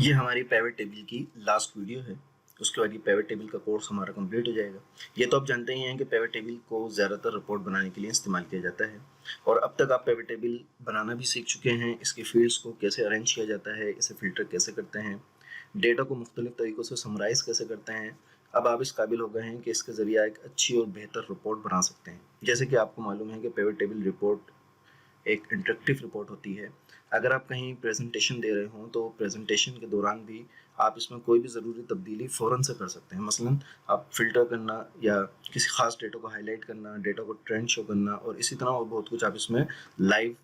ये हमारी pivot table की लास्ट वीडियो है। उसके बाद ये पिवट टेबल का कोर्स हमारा कंप्लीट हो जाएगा। ये तो आप जानते ही हैं कि पिवट टेबल को ज़्यादातर रिपोर्ट बनाने के लिए इस्तेमाल किया जाता है और अब तक आप पिवट टेबल बनाना भी सीख चुके हैं। इसके फील्ड्स को कैसे अरेंज किया जाता है, इसे फ़िल्टर कैसे करते हैं, डेटा को मुख्तलिफ तरीक़ों से समराइज़ कैसे करते हैं। अब आप इस काबिल हो गए हैं कि इसके ज़रिए एक अच्छी और बेहतर रिपोर्ट बना सकते हैं। जैसे कि आपको मालूम है कि पिवट टेबल रिपोर्ट एक इंटरेक्टिव रिपोर्ट होती है। अगर आप कहीं प्रेजेंटेशन दे रहे हों तो प्रेजेंटेशन के दौरान भी आप इसमें कोई भी ज़रूरी तब्दीली फ़ौरन से कर सकते हैं। मसलन आप फ़िल्टर करना या किसी ख़ास डेटा को हाईलाइट करना, डेटा को ट्रेंड शो करना और इसी तरह और बहुत कुछ आप इसमें लाइव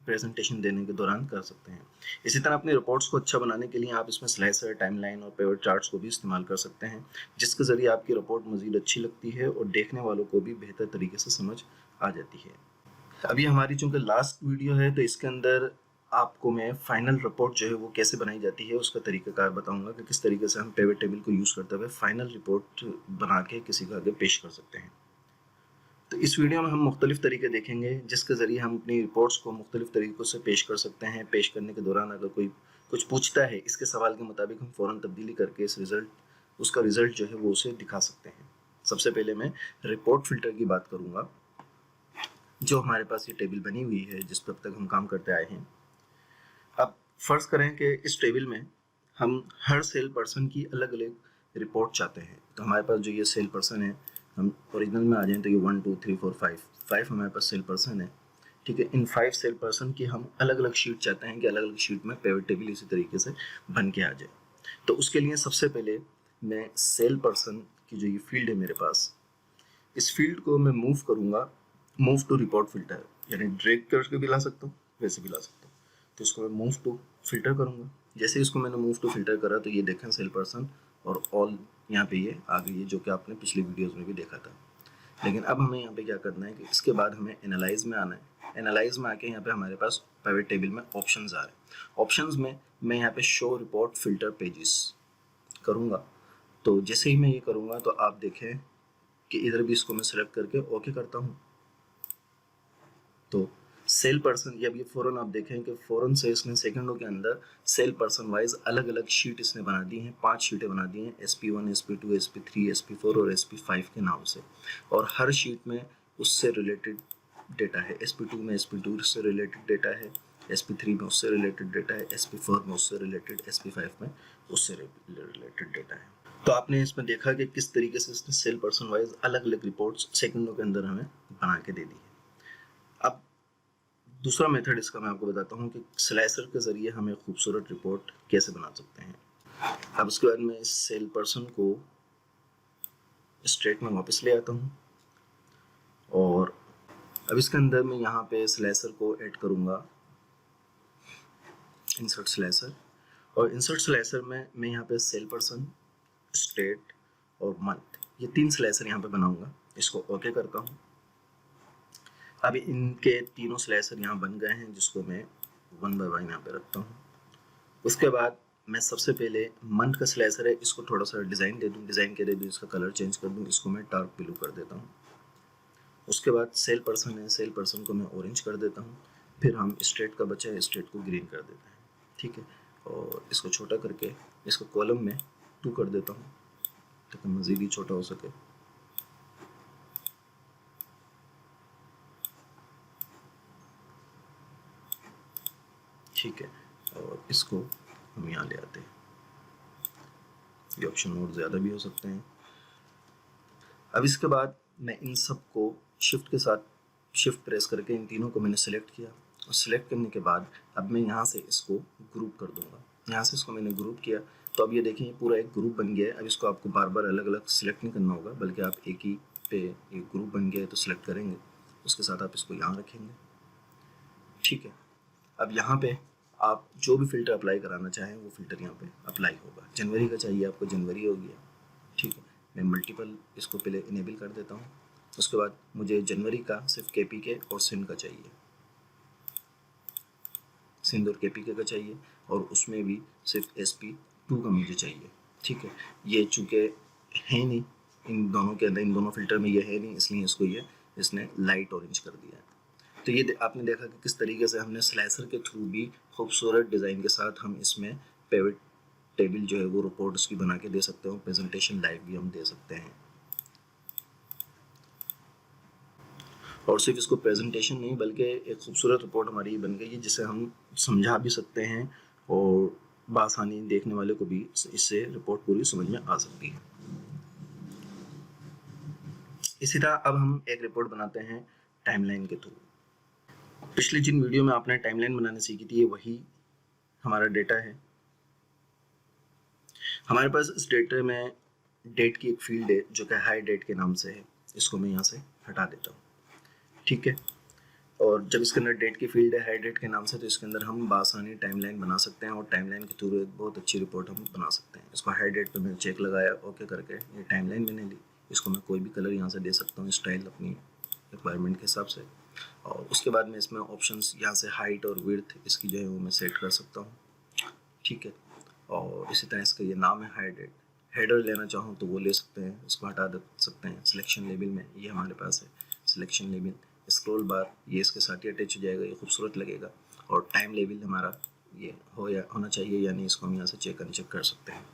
प्रेजेंटेशन देने के दौरान कर सकते हैं। इसी तरह अपनी रिपोर्ट्स को अच्छा बनाने के लिए आप इसमें स्लाइसर, टाइमलाइन और पिवट चार्ट्स को भी इस्तेमाल कर सकते हैं, जिसके ज़रिए आपकी रिपोर्ट मज़ीद अच्छी लगती है और देखने वालों को भी बेहतर तरीके से समझ आ जाती है। अभी हमारी चूँकि लास्ट वीडियो है तो इसके अंदर आपको मैं फाइनल रिपोर्ट जो है वो कैसे बनाई जाती है उसका तरीक़ाकार बताऊंगा कि किस तरीके से हम पिवट टेबल को यूज़ करते हुए फाइनल रिपोर्ट बना के किसी को आगे पेश कर सकते हैं। तो इस वीडियो में हम मुख्तलिफ तरीके देखेंगे जिसके ज़रिए हम अपनी रिपोर्ट्स को मुख्तलिफ तरीक़ों से पेश कर सकते हैं। पेश करने के दौरान अगर कोई कुछ पूछता है, इसके सवाल के मुताबिक हम फ़ौरन तब्दीली करके उसका रिज़ल्ट जो है वो उसे दिखा सकते हैं। सबसे पहले मैं रिपोर्ट फ़िल्टर की बात करूँगा, जो हमारे पास ये टेबल बनी हुई है जिस पर अब तक हम काम करते आए हैं। अब फ़र्ज़ करें कि इस टेबल में हम हर सेल पर्सन की अलग अलग रिपोर्ट चाहते हैं। तो हमारे पास जो ये सेल पर्सन है, हम ओरिजिनल में आ जाएं तो ये 1 2 3 4 5 हमारे पास सेल पर्सन है। ठीक है, इन 5 सेल पर्सन की हम अलग अलग शीट चाहते हैं कि अलग अलग शीट में पिवट टेबल इसी तरीके से बन के आ जाए। तो उसके लिए सबसे पहले मैं सेल पर्सन की जो ये फील्ड है मेरे पास, इस फील्ड को मैं मूव करूँगा, मूव टू रिपोर्ट फिल्टर, यानी ड्रैग करके भी ला सकता हूँ, वैसे भी ला सकता हूँ। तो इसको मैं मूव टू फिल्टर करूँगा। जैसे इसको मैंने मूव टू फिल्टर करा तो ये देखें सेल पर्सन और ऑल यहाँ पे ये आ गई है, जो कि आपने पिछली वीडियोस में भी देखा था। लेकिन अब हमें यहाँ पे क्या करना है कि इसके बाद हमें एनालाइज में आना है। एनालाइज में आके यहाँ पे हमारे पास पिवट टेबल में ऑप्शंस आ रहे हैं। ऑप्शंस में मैं यहाँ पे शो रिपोर्ट फिल्टर पेजेस करूँगा। तो जैसे ही मैं ये करूँगा तो आप देखें कि इधर भी इसको मैं सेलेक्ट करके ओके करता हूँ तो सेल पर्सन, जब ये फ़ौरन आप देखें कि फ़ौरन से इसने सेकंडों के अंदर सेल पर्सन वाइज अलग अलग शीट इसने बना दी हैं। 5 शीटें बना दी हैं, SP1, SP2, SP3, SP4 और SP5 के नाम से। और हर शीट में उससे रिलेटेड डेटा है। SP2 में SP2 से रिलेटेड डेटा है, SP3 में उससे रिलेटेड डेटा है, SP4 में उससे रिलेटेड, SP5 में उससे रिलेटेड डेटा है। तो आपने इसमें देखा कि किस तरीके से इसने सेल पर्सन वाइज अलग अलग रिपोर्ट्स सेकंडों के अंदर हमें बना के दे दी है। अब दूसरा मेथड इसका मैं आपको बताता हूँ कि स्लाइसर के ज़रिए हमें खूबसूरत रिपोर्ट कैसे बना सकते हैं। अब उसके बाद मैं इस सेल पर्सन को स्ट्रेट में वापस ले आता हूँ और अब इसके अंदर मैं यहाँ पे स्लाइसर को ऐड करूँगा, इंसर्ट स्लाइसर। और इंसर्ट स्लाइसर में मैं यहाँ पे सेल पर्सन, स्टेट और मंथ, ये 3 स्लाइसर यहाँ पे बनाऊँगा। इसको ओके करता हूँ। अब इनके तीनों स्लाइसर यहाँ बन गए हैं, जिसको मैं 1 बाय 1 यहाँ पे रखता हूँ। उसके बाद मैं सबसे पहले मंथ का स्लाइसर है, इसको थोड़ा सा डिज़ाइन दे दूँ, डिज़ाइन के दे दूँ, इसका कलर चेंज कर दूँ, इसको मैं डार्क ब्लू कर देता हूँ। उसके बाद सेल पर्सन है, सेल पर्सन को मैं ऑरेंज कर देता हूँ। फिर हम स्ट्रेट का बचा है, स्ट्रेट को ग्रीन कर देते हैं। ठीक है, और इसको छोटा करके इसको कॉलम में 2 कर देता हूँ ताकि मज़ीद ही छोटा हो सके। ठीक है, और इसको हम यहाँ ले आते हैं। ये ऑप्शन और ज़्यादा भी हो सकते हैं। अब इसके बाद मैं इन सब को शिफ्ट के साथ शिफ्ट प्रेस करके इन तीनों को मैंने सेलेक्ट किया और सेलेक्ट करने के बाद अब मैं यहाँ से इसको ग्रुप कर दूँगा। यहाँ से इसको मैंने ग्रुप किया तो अब ये देखें पूरा एक ग्रुप बन गया है। अब इसको आपको बार बार अलग अलग सेलेक्ट नहीं करना होगा, बल्कि आप एक ही पे एक ग्रुप बन गया है तो सेलेक्ट करेंगे, उसके साथ आप इसको यहाँ रखेंगे। ठीक है, अब यहाँ पे आप जो भी फ़िल्टर अप्लाई कराना चाहें वो फ़िल्टर यहाँ पे अप्लाई होगा। जनवरी का चाहिए आपको, जनवरी हो गया। ठीक है, मैं मल्टीपल इसको पहले इनेबल कर देता हूँ। उसके बाद मुझे जनवरी का सिर्फ KPK और सिंध का चाहिए, सिंध और KPK का चाहिए, और उसमें भी सिर्फ SP2 का मुझे चाहिए। ठीक है, ये चूँकि है नहीं इन दोनों के अंदर, इन दोनों फ़िल्टर में ये है नहीं, इसलिए इसको इसने लाइट ऑरेंज कर दिया है। तो ये आपने देखा कि किस तरीके से हमने स्लाइसर के थ्रू भी खूबसूरत डिज़ाइन के साथ हम इसमें पिवट टेबल जो है वो रिपोर्ट उसकी बना के दे सकते हो, प्रेजेंटेशन लाइव भी हम दे सकते हैं। और सिर्फ इसको प्रेजेंटेशन नहीं बल्कि एक खूबसूरत रिपोर्ट हमारी बन गई है जिसे हम समझा भी सकते हैं और बआसानी देखने वाले को भी इससे रिपोर्ट पूरी समझ में आ सकती है। इसी तरह अब हम एक रिपोर्ट बनाते हैं टाइमलाइन के थ्रू। पिछले जिन वीडियो में आपने टाइमलाइन बनाने सीखी थी, ये वही हमारा डेटा है। हमारे पास इस डेटा में डेट की एक फील्ड है जो कि हाई डेट के नाम से है। इसको मैं यहाँ से हटा देता हूँ, ठीक है। और जब इसके अंदर डेट की फील्ड है हाई डेट के नाम से, तो इसके अंदर हम बासानी टाइमलाइन बना सकते हैं और टाइमलाइन के थ्रू एक बहुत अच्छी रिपोर्ट हम बना सकते हैं। इसको हाई डेट पे मैंने चेक लगाया, ओके करके ये टाइमलाइन मैंने ली। इसको मैं कोई भी कलर यहाँ से दे सकता हूँ स्टाइल अपनी रिक्वायरमेंट के हिसाब से। और उसके बाद में इसमें ऑप्शंस यहाँ से हाइट और विड्थ इसकी जो है वो मैं सेट कर सकता हूँ, ठीक है। और इसी तरह इसका ये नाम है हाई डेट। हेडर लेना चाहूँ तो वो ले सकते हैं, इसको हटा दे सकते हैं। सिलेक्शन लेबल में ये हमारे पास है सिलेक्शन लेबल। स्क्रॉल बार ये इसके साथ ही अटैच हो जाएगा, ये खूबसूरत लगेगा। और टाइम लेबल हमारा ये होना चाहिए, यानी इसको हम यहाँ से चेक कर सकते हैं।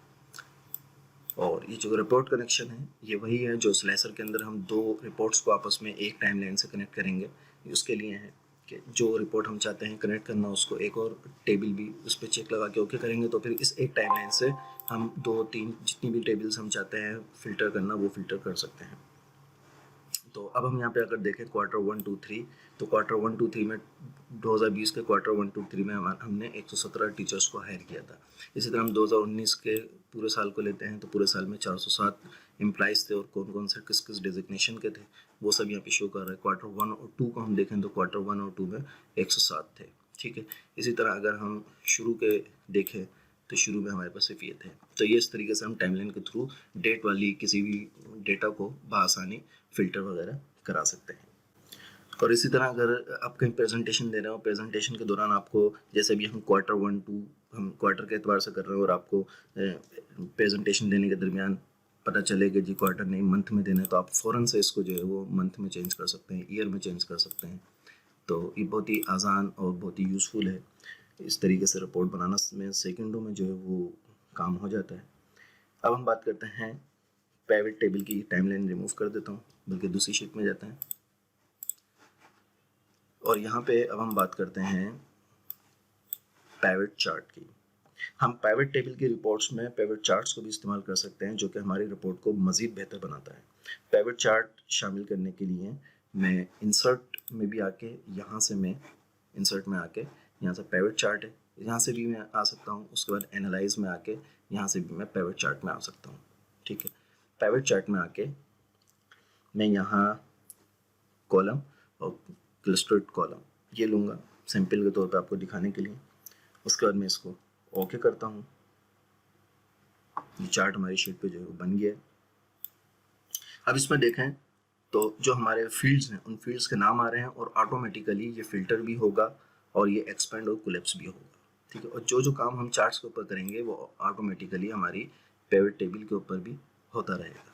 और ये जो रिपोर्ट कनेक्शन है ये वही है जो स्लाइसर के अंदर हम दो रिपोर्ट्स को आपस में एक टाइमलाइन से कनेक्ट करेंगे। उसके लिए है कि जो रिपोर्ट हम चाहते हैं कनेक्ट करना, उसको एक और टेबल भी उस पर चेक लगा के ओके करेंगे, तो फिर इस एक टाइमलाइन से हम 2-3 जितनी भी टेबल्स हम चाहते हैं फिल्टर करना वो फिल्टर कर सकते हैं। तो अब हम यहाँ पे अगर देखें क्वार्टर 1, 2, 3, तो क्वार्टर 1, 2, 3 में 2020 के क्वार्टर 1, 2, 3 में हमने 117 टीचर्स को हायर किया था। इसी तरह हम 2019 के पूरे साल को लेते हैं तो पूरे साल में 407 एम्प्लॉइज़ थे और कौन कौन से किस किस डेजिग्नेशन के थे वो सब यहाँ पे शो कर रहा है। क्वार्टर 1 और 2 को हम देखें तो क्वार्टर 1 और 2 में 107 थे, ठीक है। इसी तरह अगर हम शुरू के देखें तो शुरू में हमारे पास सिर्फ ये थे। तो ये इस तरीके से हम टाइमलाइन के थ्रू डेट वाली किसी भी डेटा को बआसानी फ़िल्टर वगैरह करा सकते हैं। और इसी तरह अगर आप कहीं प्रेजेंटेशन दे रहे हो, प्रेजेंटेशन के दौरान आपको जैसे भी हम क्वार्टर 1, 2 हम क्वार्टर के एतबार से कर रहे हो और आपको प्रेजेंटेशन देने के दरमियान पता चलेगा जी क्वार्टर नहीं मंथ में देना है, तो आप फ़ौरन से इसको जो है वो मंथ में चेंज कर सकते हैं, ईयर में चेंज कर सकते हैं। तो ये बहुत ही आसान और बहुत ही यूज़फुल है। इस तरीके से रिपोर्ट बनाना में सेकंडों में जो है वो काम हो जाता है। अब हम बात करते हैं पिवट टेबल की। टाइमलाइन रिमूव कर देता हूँ, बल्कि दूसरी शीट में जाते हैं और यहाँ पे अब हम बात करते हैं पिवट चार्ट की। हम पिवट टेबल की रिपोर्ट्स में पिवट चार्ट्स को भी इस्तेमाल कर सकते हैं जो कि हमारी रिपोर्ट को मज़ीद बेहतर बनाता है। पिवट चार्ट शामिल करने के लिए मैं इंसर्ट में भी आके यहाँ से मैं इंसर्ट में आके यहाँ से पिवट चार्ट है, यहाँ से भी मैं आ सकता हूँ। उसके बाद एनालाइज में आके यहाँ से भी मैं पिवट चार्ट में आ सकता हूँ, ठीक है। पिवट चार्ट में आके मैं यहाँ कॉलम और क्लस्टर्ड कॉलम ये लूँगा सैंपल के तौर पे आपको दिखाने के लिए। उसके बाद मैं इसको ओके करता हूँ। ये चार्ट हमारी शीट पे जो है वो बन गया। अब इसमें देखें तो जो हमारे फील्ड्स हैं उन फील्ड्स के नाम आ रहे हैं और ऑटोमेटिकली ये फिल्टर भी होगा और ये एक्सपेंड और कोलैप्स भी होगा, ठीक है। और जो जो काम हम चार्ट्स के ऊपर करेंगे वो ऑटोमेटिकली हमारी पिवट टेबल के ऊपर भी होता रहेगा।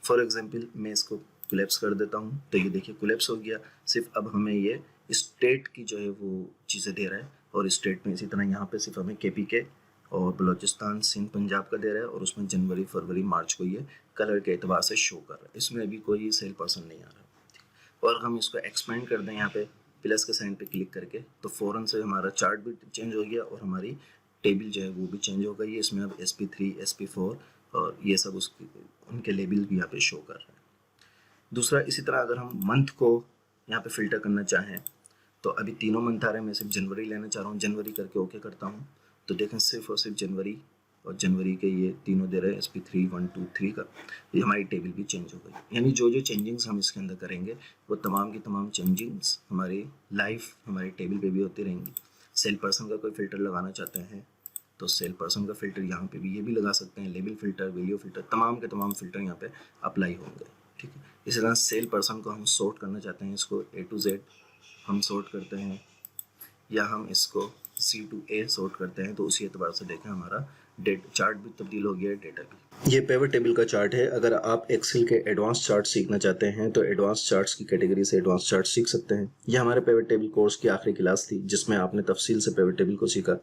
फॉर एग्जांपल मैं इसको कोलैप्स कर देता हूँ तो ये देखिए कोलैप्स हो गया। सिर्फ अब हमें ये स्टेट की जो है वो चीज़ें दे रहा है और स्टेट में इसी तरह यहाँ पे सिर्फ हमें KPK और बलूचिस्तान, सिंध, पंजाब का दे रहा है और उसमें जनवरी, फरवरी, मार्च को ये कलर के एतबार से शो कर रहा है। इसमें अभी कोई सेल पर्सन नहीं आ रहा। और हम इसको एक्सपेंड कर दें यहाँ पे प्लस के साइन पे क्लिक करके तो फ़ौरन से हमारा चार्ट भी चेंज हो गया और हमारी टेबल जो है वो भी चेंज हो गई है। इसमें अब SP3, SP4 और ये सब उनके लेबल भी यहाँ पे शो कर रहा है। दूसरा, इसी तरह अगर हम मंथ को यहाँ पे फिल्टर करना चाहें तो अभी तीनों मंथ आ रहे हैं, मैं सिर्फ जनवरी लेना चाह रहा हूँ। जनवरी करके ओके करता हूँ तो देखें सिर्फ और सिर्फ जनवरी और जनवरी के ये तीनों दे रहे हैं SP3, 1, 2, 3 का। ये हमारी टेबल भी चेंज हो गई। यानी जो जो चेंजिंग्स हम इसके अंदर करेंगे वो तमाम की तमाम चेंजिंग्स हमारी लाइव हमारी टेबल पे भी होती रहेंगी। सेल पर्सन का कोई फ़िल्टर लगाना चाहते हैं तो सेल पर्सन का फ़िल्टर यहाँ पे भी ये भी लगा सकते हैं। लेबल फ़िल्टर, वीडियो फ़िल्टर, तमाम के तमाम फ़िल्टर यहाँ पे अप्लाई होंगे, ठीक है। इसी तरह सेल पर्सन को हम सॉर्ट करना चाहते हैं, इसको A to Z हम सॉर्ट करते हैं या हम इसको C to A सॉर्ट करते हैं। तो उसी एतबार से देखें हमारा डेट चार्ट भी तब्दील हो गया है, डेटा भी। ये पिवट टेबल का चार्ट है। अगर आप एक्सेल के एडवांस चार्ट सीखना चाहते हैं तो एडवांस चार्ट्स की कैटेगरी से एडवांस चार्ट सीख सकते हैं। यह हमारे पिवट टेबल कोर्स की आखिरी क्लास थी जिसमें आपने तफसील से पिवट टेबल को सीखा।